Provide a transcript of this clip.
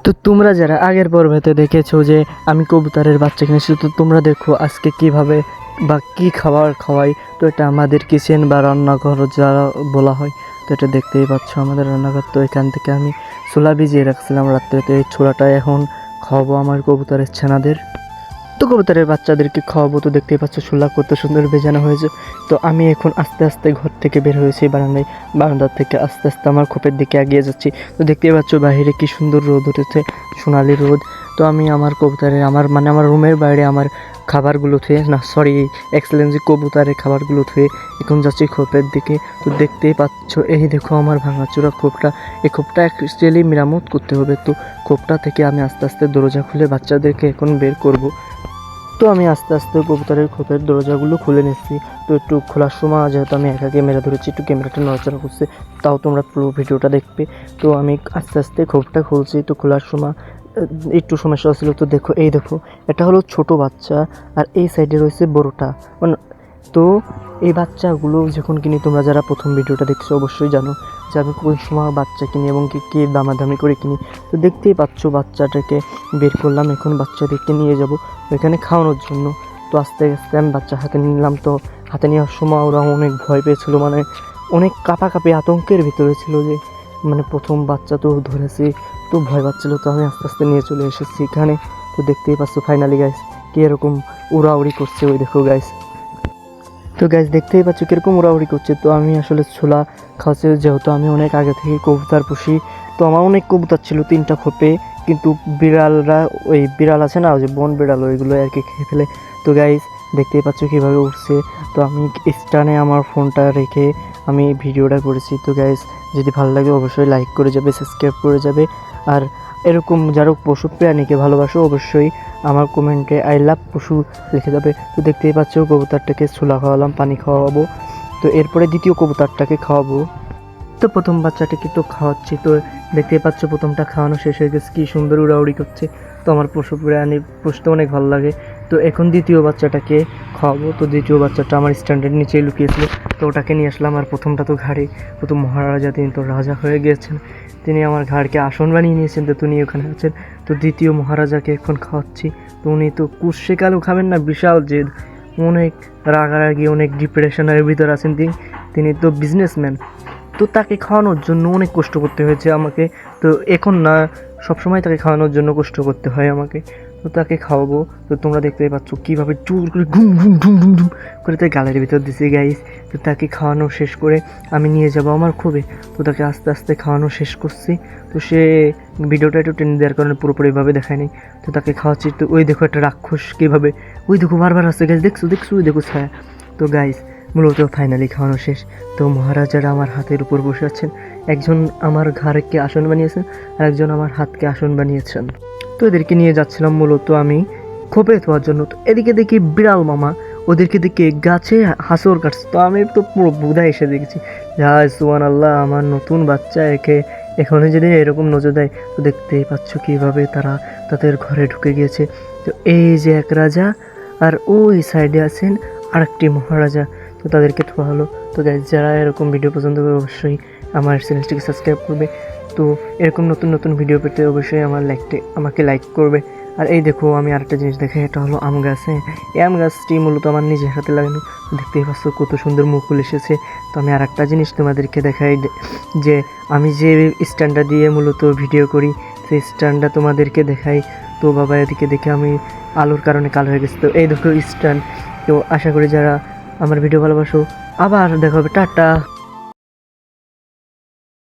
তো তোমরা যারা আগের পর্বেতে দেখেছো যে আমি কবুতরের বাচ্চা কিনেছি, তো তোমরা দেখো আজকে কিভাবে বা কি খাবার খাওয়াই। তো এটা আমাদের কিচেন বা রান্নাঘর যারা বলা হয়। তো এটা দেখতেই পাচ্ছ আমাদের রান্নাঘর। তো এখান থেকে আমি ছোলা ভিজিয়ে রাখছিলাম রাত্রে, তো এই ছোলাটা এখন খাওয়াবো আমার কবুতরের ছানাদের। তো কবুতরের বাচ্চাদেরকে খাওয়াবো। তো দেখতেই পাচ্ছ ছোলা কত সুন্দর ভেজানো হয়েছে। তো আমি এখন আস্তে আস্তে ঘর থেকে বের হয়েছি বারান্দায়, বারান্দার থেকে আস্তে আস্তে আমার খোপের দিকে এগিয়ে যাচ্ছি। তো দেখতেই পাচ্ছ বাইরে কি সুন্দর রোদ উঠেছে, সোনালি রোদ। তো আমি আমার কবুতরের আমার রুমের বাইরে আমার খাবারগুলো থুয়ে, না সরি, এক্সেলেন্সি কবুতরের খাবারগুলো থুয়ে এখন যাচ্ছি খোপের দিকে। তো দেখতেই পাচ্ছ এই দেখো আমার ভাঙাচোরা খোপটা। এই খোপটা অ্যাকচুয়ালি মেরামত করতে হবে। তো খোপটা থেকে আমি আস্তে আস্তে দরজা খুলে বাচ্চাদেরকে এখন বের করব। তো আমি আস্তে আস্তে কবুতরের খোপের দরজাগুলো খুলে নিচ্ছি। তো একটু খোলার সময় যেহেতু আমি একা ক্যামেরা ধরেছি, একটু ক্যামেরাটা নড়াচড়া করছে, তাও তোমরা পুরো ভিডিওটা দেখবে। তো আমি আস্তে আস্তে খোপটা খুলছি। তো খোলার সময় একটু সমস্যা হচ্ছিলো। তো দেখো এই দেখো, এটা হলো ছোট বাচ্চা আর এই সাইডে রয়েছে বড়টা। মানে তো এই বাচ্চাগুলো যখন কিনি, তোমরা যারা প্রথম ভিডিওটা দেখছো অবশ্যই জানো যে আমি কোন সময় বাচ্চা কিনি এবং কী দামাদামি করে কিনি। তো দেখতেই পাচ্ছ বাচ্চাটাকে বের করলাম, এখন বাচ্চাদেরকে নিয়ে যাব এখানে খাওয়ানোর জন্য। তো আস্তে আস্তে আমি বাচ্চা হাতে নিলাম। তো হাতে নেওয়ার সময় ওরা অনেক ভয় পেয়েছিল, মানে অনেক কাঁপাকাঁপি আতঙ্কের ভিতরে ছিল যে মানে প্রথম বাচ্চা তো ধরেছি, তো ভয় পাচ্ছিল। তো আমি আস্তে আস্তে নিয়ে চলে এসেছি এখানে। তো দেখতেই পাচ্ছ ফাইনালি গাইস কি এরকম উড়াউড়ি করছে, ওই দেখো গাইস। তো গাইস দেখতেই পাচ্ছ কীরকম উড়াউড়ি করছে। তো আমি আসলে ছোলা খাওয়াচ্ছি, যেহেতু আমি অনেক আগে থেকে কবুতর পুষি। তো আমার অনেক কবুতর ছিল 3টা খোপে, কিন্তু বিড়ালরা, ওই বিড়াল আছে না, ওই যে বন বিড়াল, ওইগুলো আর কি খেয়ে ফেলে। তো গাইস দেখতেই পাচ্ছ কীভাবে উঠছে। তো আমি স্ট্যান্ডে আমার ফোনটা রেখে আমি ভিডিওটা করেছি। তো গাইস যদি ভালো লাগে অবশ্যই লাইক করে যাবে, সাবস্ক্রাইব করে যাবে। আর এরকম যারা পশু প্রাণীকে ভালোবাসো অবশ্যই আমার কমেন্টে আই লাভ পশু লিখে যাবে। তো দেখতেই পাচ্ছ কবুতরটাকে ছোলা খাওয়ালাম, পানি খাওয়াবো। তো এরপরে দ্বিতীয় কবুতরটাকে খাওয়াবো। তো প্রথম বাচ্চাটাকে তো খাওয়াচ্ছি। তো দেখতেই পাচ্ছ প্রথমটা খাওয়ানো শেষ হয়ে গেছে, কী সুন্দর উড়াউড়ি করছে। তো আমার পশু প্রাণী পুষতে অনেক ভালো লাগে। তো এখন দ্বিতীয় বাচ্চাটাকে খাওয়াবো। তো দ্বিতীয় বাচ্চাটা আমার স্ট্যান্ডের নিচেই লুকিয়েছিল, তো ওটাকে নিয়ে আসলাম। আর প্রথমটা তো ঘাড়ে, প্রথম মহারাজা, তিনি তো রাজা হয়ে গিয়েছেন, তিনি আমার ঘাড়কে আসন বানিয়ে নিয়েছেন। তো তিনি ওখানে আছেন। তো দ্বিতীয় মহারাজাকে এখন খাওয়াচ্ছি। তো উনি তো কুশে কালু খাবেন না, বিশাল জেদ, অনেক রাগারাগি, অনেক ডিপ্রেশনের ভিতর আছেন তিনি। তিনি তো বিজনেসম্যান। তো তাকে খাওয়ানোর জন্য অনেক কষ্ট করতে হয়েছে আমাকে। তো এখন না, সবসময় তাকে খাওয়ানোর জন্য কষ্ট করতে হয় আমাকে। তো তাকে খাওয়াবো। তো তোমরা দেখতেই পাচ্ছ কীভাবে জোর করে ঘুম ঘুম ঢুম ঢুম ঢুম করে তাকে গালের ভিতর দিছে গাইস। তো তাকে খাওয়ানো শেষ করে আমি নিয়ে যাব আমার খুবই। তো তাকে আস্তে আস্তে খাওয়ানো শেষ করছি। তো সে ভিডিওটা একটু টেনে দেওয়ার কারণে পুরোপুরিভাবে দেখায়নি। তো তাকে খাওয়াচ্ছি। তো ওই দেখো একটা রাক্ষস কীভাবে, ওই দেখো বারবার আসছে গাইস, দেখছো দেখছো, ওই দেখো ছায়া। তো গাইস মূলত ফাইনালি খাওয়ানো শেষ। তো মহারাজারা আমার হাতের উপর বসে আছেন, একজন আমার ঘাড়কে আসন বানিয়েছেন আর একজন আমার হাতকে আসন বানিয়েছেন। তো এদেরকে নিয়ে যাচ্ছিলাম মূলত আমি খোপে ধোয়ার জন্য। তো এদিকে দেখি বিড়াল মামা ওদেরকে দেখে গাছে হাসর কাটছে। তো আমি তো পুরো বুধা এসে দেখছি, হায় সুবহানাল্লাহ, আমার নতুন বাচ্চা, একে এখনই যদি এরকম নজর দেয়। তো দেখতেই পাচ্ছ কীভাবে তারা তাদের ঘরে ঢুকে গিয়েছে। তো এই যে এক রাজা আর ওই সাইডে আছেন আরেকটি মহারাজা। তো তাদেরকে ধোয়া হলো। তো গাইস যারা এরকম ভিডিও পছন্দ করে অবশ্যই আমার চ্যানেলটিকে সাবস্ক্রাইব করবে। তো এরকম নতুন নতুন ভিডিও পেতে অবশ্যই আমাকে লাইক করবে। আর এই দেখো আমি আরেকটা জিনিস দেখাই, এটা হলো আম গাছ। হ্যাঁ, এই আম গাছটি মূলত আমার নিজের হাতে লাগানো। দেখতেই পাচ্ছ কত সুন্দর মুকুল এসেছে। তো আমি আরেকটা জিনিস তোমাদেরকে দেখাই, যে আমি যে স্ট্যান্ডটা দিয়ে মূলত ভিডিও করি সেই স্ট্যান্ডটা তোমাদেরকে দেখাই। তো বাবা এদিকে দেখে আমি আলোর কারণে কালো হয়ে গেছে। তো এই দেখো স্ট্যান্ড। তো আশা করি যারা আমার ভিডিও ভালোবাসো, আবার দেখা হবে, টাটা।